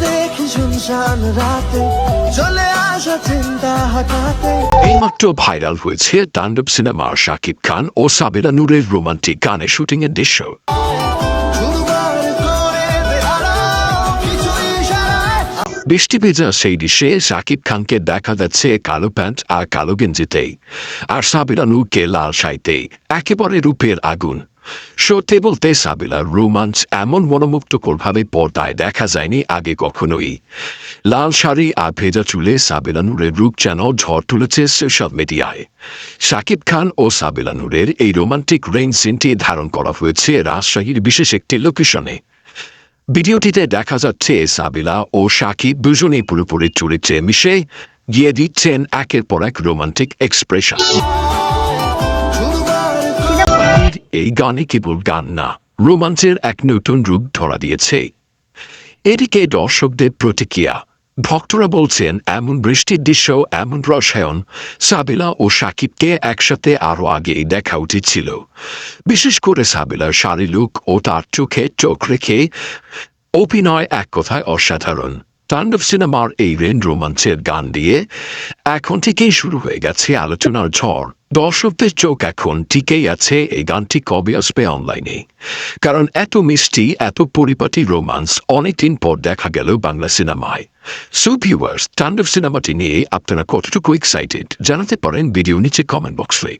দেখি শুনশান রাতে চলে আসা চিন্তা হাঁটাতে। এইমাত্র ভাইরাল হয়েছে তাণ্ডব সিনেমার শাকিব খান ও সাবিনা নূরের রোমান্টিক গানের শুটিং এর দৃশ্য। বৃষ্টি ভেজা সেই দৃশ্যে শাকিব খানকে দেখা যাচ্ছে কালো প্যান্ট আর কালো গেঞ্জিতেই, আর সাবিনা নূরকে লাল শাড়িতেই, একেবারে রূপের আগুন। সত্যি বলতে সাবিলার রোমাঞ্চ এমন মনোমুগ্ধকর ভাবে পর্দায় দেখা যায়নি আগে কখনোই। লাল শাড়ি আর ভেজা চুলে সাবিনা নূরের রূপ যেন ঝড় তুলেছে সোশ্যাল মিডিয়ায়। শাকিব খান ও সাবিনা নূরের এই রোমান্টিক রেইন সিনটি ধারণ করা হয়েছে রাজশাহীর বিশেষ একটি লোকেশনে। ভিডিওটিতে দেখা যাচ্ছে সাবিলা ও শাকিব দুজনেই পুরোপুরি চরিত্রে মিশে গিয়ে দিচ্ছেন একের পর এক রোমান্টিক এক্সপ্রেশন। এই গানে কেবল গান না, রোমাঞ্চের এক নতুন রূপ ধরা দিয়েছে। এদিকে দর্শকদের প্রতিক্রিয়া, ভক্তরা বলছেন এমন বৃষ্টির দৃশ্য, এমন রসায়ন সাবিলা ও শাকিবকে একসাথে আরো আগেই দেখা উচিত ছিল। বিশেষ করে সাবিলার শাড়ি লুক ও তার চোখে চোখ রেখে অভিনয় এক কথায় অসাধারণ। তাণ্ডব সিনেমার এই রেন রোমাঞ্চের গান দিয়ে এখন থেকেই শুরু হয়ে গেছে আলোচনার ঝড়। দর্শকদের চোখ এখন টিকেই আছে এই গানটি কবে আসবে অনলাইনে, কারণ এত মিষ্টি এত পরিপাটি রোমান্স অনেকদিন পর দেখা গেল বাংলা সিনেমায়। সো ভিউয়ার্স, তাণ্ডব সিনেমাটি নিয়ে আপনারা কতটুকু এক্সাইটেড জানাতে পারেন ভিডিও নিচে কমেন্ট বক্সে।